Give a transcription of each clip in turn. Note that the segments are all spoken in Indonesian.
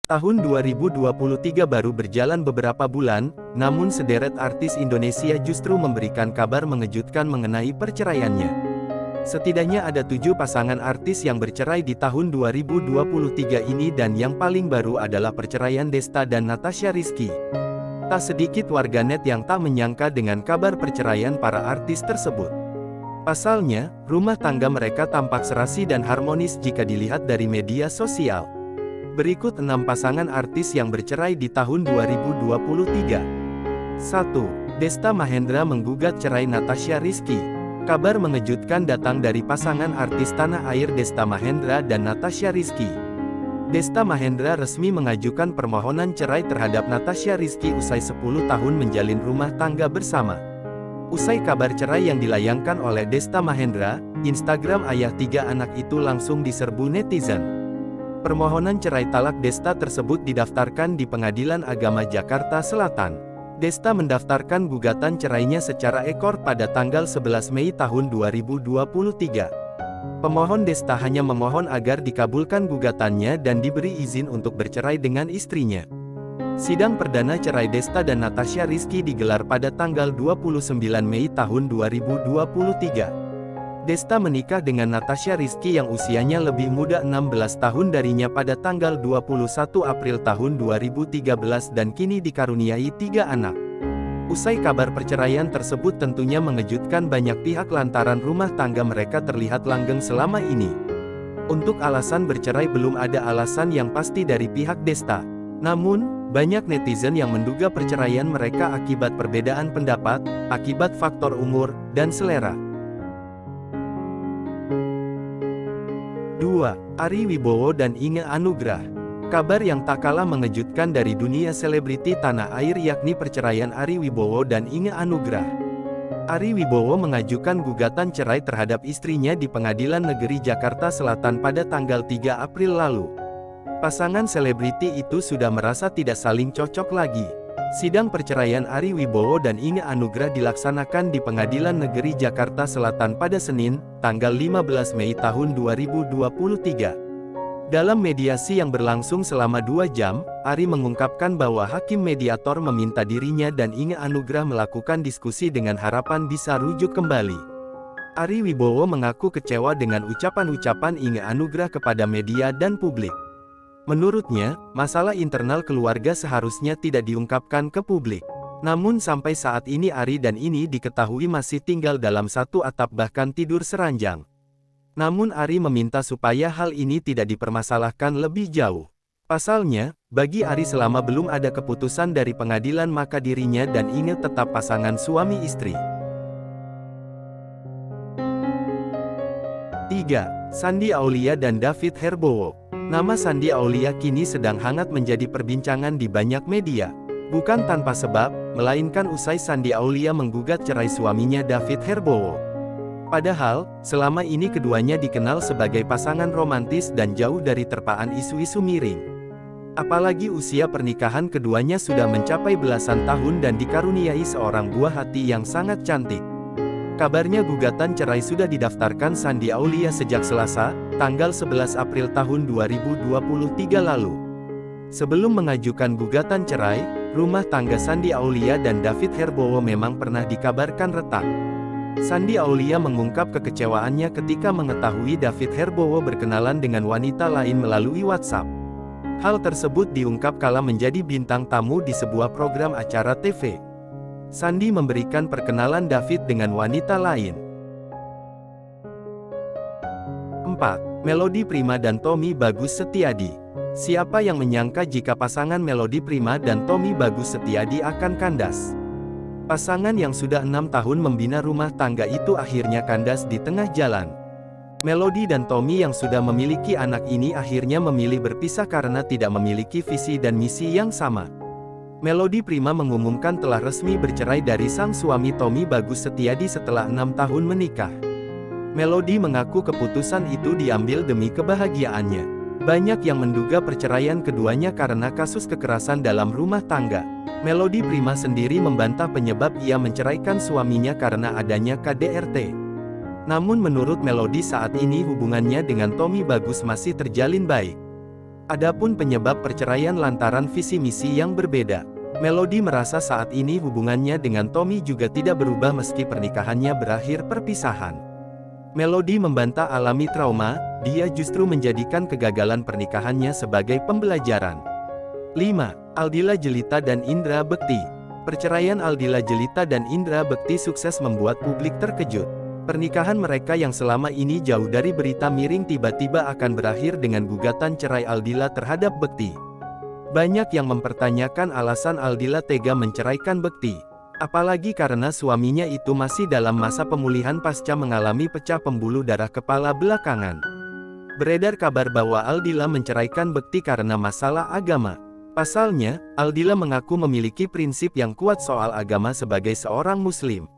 Tahun 2023 baru berjalan beberapa bulan, namun sederet artis Indonesia justru memberikan kabar mengejutkan mengenai perceraiannya. Setidaknya ada 7 pasangan artis yang bercerai di tahun 2023 ini dan yang paling baru adalah perceraian Desta dan Natasha Rizky. Tak sedikit warganet yang tak menyangka dengan kabar perceraian para artis tersebut. Pasalnya, rumah tangga mereka tampak serasi dan harmonis jika dilihat dari media sosial. Berikut 6 pasangan artis yang bercerai di tahun 2023. 1. Desta Mahendra menggugat cerai Natasha Rizky. Kabar mengejutkan datang dari pasangan artis tanah air Desta Mahendra dan Natasha Rizky. Desta Mahendra resmi mengajukan permohonan cerai terhadap Natasha Rizky usai 10 tahun menjalin rumah tangga bersama. Usai kabar cerai yang dilayangkan oleh Desta Mahendra, Instagram ayah 3 anak itu langsung diserbu netizen. Permohonan cerai talak Desta tersebut didaftarkan di Pengadilan Agama Jakarta Selatan. Desta mendaftarkan gugatan cerainya secara ekor pada tanggal 11 Mei tahun 2023. Pemohon Desta hanya memohon agar dikabulkan gugatannya dan diberi izin untuk bercerai dengan istrinya. Sidang perdana cerai Desta dan Natasha Rizky digelar pada tanggal 29 Mei tahun 2023. Desta menikah dengan Natasha Rizky yang usianya lebih muda 16 tahun darinya pada tanggal 21 April tahun 2013 dan kini dikaruniai 3 anak. Usai kabar perceraian tersebut tentunya mengejutkan banyak pihak lantaran rumah tangga mereka terlihat langgeng selama ini. Untuk alasan bercerai belum ada alasan yang pasti dari pihak Desta. Namun, banyak netizen yang menduga perceraian mereka akibat perbedaan pendapat, akibat faktor umur, dan selera. 2. Ari Wibowo dan Inge Anugrah. Kabar yang tak kalah mengejutkan dari dunia selebriti tanah air yakni perceraian Ari Wibowo dan Inge Anugrah. Ari Wibowo mengajukan gugatan cerai terhadap istrinya di Pengadilan Negeri Jakarta Selatan pada tanggal 3 April lalu. Pasangan selebriti itu sudah merasa tidak saling cocok lagi. Sidang perceraian Ari Wibowo dan Inge Anugrah dilaksanakan di Pengadilan Negeri Jakarta Selatan pada Senin, tanggal 15 Mei tahun 2023. Dalam mediasi yang berlangsung selama 2 jam, Ari mengungkapkan bahwa hakim mediator meminta dirinya dan Inge Anugrah melakukan diskusi dengan harapan bisa rujuk kembali. Ari Wibowo mengaku kecewa dengan ucapan-ucapan Inge Anugrah kepada media dan publik. Menurutnya, masalah internal keluarga seharusnya tidak diungkapkan ke publik. Namun sampai saat ini Ari dan Inge diketahui masih tinggal dalam satu atap bahkan tidur seranjang. Namun Ari meminta supaya hal ini tidak dipermasalahkan lebih jauh. Pasalnya, bagi Ari selama belum ada keputusan dari pengadilan maka dirinya dan Inge tetap pasangan suami istri. 3. Shandy Aulia dan David Herbowo. Nama Shandy Aulia kini sedang hangat menjadi perbincangan di banyak media. Bukan tanpa sebab, melainkan usai Shandy Aulia menggugat cerai suaminya David Herbowo. Padahal, selama ini keduanya dikenal sebagai pasangan romantis dan jauh dari terpaan isu-isu miring. Apalagi usia pernikahan keduanya sudah mencapai belasan tahun dan dikaruniai seorang buah hati yang sangat cantik. Kabarnya gugatan cerai sudah didaftarkan Shandy Aulia sejak Selasa, tanggal 11 April tahun 2023 lalu. Sebelum mengajukan gugatan cerai, rumah tangga Shandy Aulia dan David Herbowo memang pernah dikabarkan retak. Shandy Aulia mengungkap kekecewaannya ketika mengetahui David Herbowo berkenalan dengan wanita lain melalui WhatsApp. Hal tersebut diungkap kala menjadi bintang tamu di sebuah program acara TV. Shandy memberikan perkenalan David dengan wanita lain. 4. Melody Prima dan Tommy Bagus Setiadi. Siapa yang menyangka jika pasangan Melody Prima dan Tommy Bagus Setiadi akan kandas? Pasangan yang sudah 6 tahun membina rumah tangga itu akhirnya kandas di tengah jalan. Melody dan Tommy yang sudah memiliki anak ini akhirnya memilih berpisah karena tidak memiliki visi dan misi yang sama. Melody Prima mengumumkan telah resmi bercerai dari sang suami Tommy Bagus Setiadi setelah 6 tahun menikah. Melody mengaku keputusan itu diambil demi kebahagiaannya. Banyak yang menduga perceraian keduanya karena kasus kekerasan dalam rumah tangga. Melody Prima sendiri membantah penyebab ia menceraikan suaminya karena adanya KDRT. Namun menurut Melody saat ini hubungannya dengan Tommy Bagus masih terjalin baik. Adapun penyebab perceraian lantaran visi misi yang berbeda. Melody merasa saat ini hubungannya dengan Tommy juga tidak berubah meski pernikahannya berakhir perpisahan. Melody membantah alami trauma, dia justru menjadikan kegagalan pernikahannya sebagai pembelajaran. 5. Aldila Jelita dan Indra Bekti. Perceraian Aldila Jelita dan Indra Bekti sukses membuat publik terkejut. Pernikahan mereka yang selama ini jauh dari berita miring tiba-tiba akan berakhir dengan gugatan cerai Aldila terhadap Bekti. Banyak yang mempertanyakan alasan Aldila tega menceraikan Bekti. Apalagi karena suaminya itu masih dalam masa pemulihan pasca mengalami pecah pembuluh darah kepala belakangan. Beredar kabar bahwa Aldila menceraikan Bekti karena masalah agama. Pasalnya, Aldila mengaku memiliki prinsip yang kuat soal agama sebagai seorang muslim.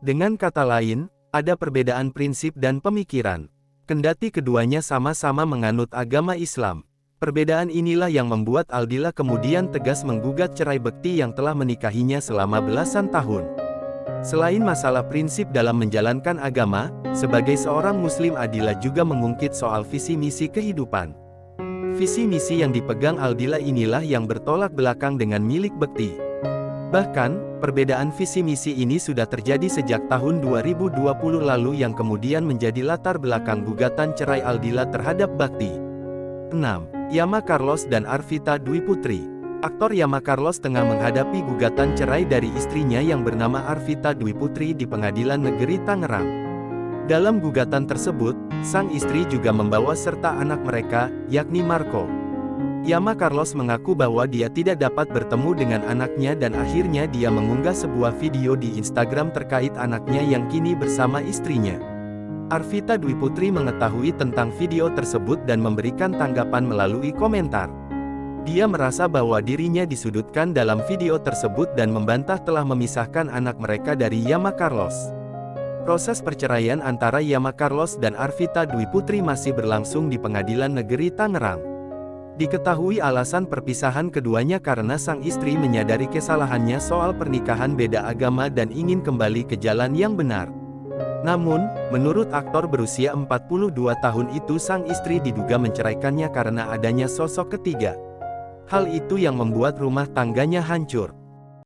Dengan kata lain, ada perbedaan prinsip dan pemikiran. Kendati keduanya sama-sama menganut agama Islam. Perbedaan inilah yang membuat Aldila kemudian tegas menggugat cerai Bekti yang telah menikahinya selama belasan tahun. Selain masalah prinsip dalam menjalankan agama, sebagai seorang muslim Aldila juga mengungkit soal visi misi kehidupan. Visi misi yang dipegang Aldila inilah yang bertolak belakang dengan milik Bekti. Bahkan, perbedaan visi misi ini sudah terjadi sejak tahun 2020 lalu yang kemudian menjadi latar belakang gugatan cerai Aldila terhadap Bekti. 6. Yama Carlos dan Arvita Dwi Putri. Aktor Yama Carlos tengah menghadapi gugatan cerai dari istrinya yang bernama Arvita Dwi Putri di Pengadilan Negeri Tangerang. Dalam gugatan tersebut, sang istri juga membawa serta anak mereka, yakni Marco. Yama Carlos mengaku bahwa dia tidak dapat bertemu dengan anaknya dan akhirnya dia mengunggah sebuah video di Instagram terkait anaknya yang kini bersama istrinya. Arvita Dwi Putri mengetahui tentang video tersebut dan memberikan tanggapan melalui komentar. Dia merasa bahwa dirinya disudutkan dalam video tersebut dan membantah telah memisahkan anak mereka dari Yama Carlos. Proses perceraian antara Yama Carlos dan Arvita Dwi Putri masih berlangsung di Pengadilan Negeri Tangerang. Diketahui alasan perpisahan keduanya karena sang istri menyadari kesalahannya soal pernikahan beda agama dan ingin kembali ke jalan yang benar. Namun, menurut aktor berusia 42 tahun itu sang istri diduga menceraikannya karena adanya sosok ketiga. Hal itu yang membuat rumah tangganya hancur.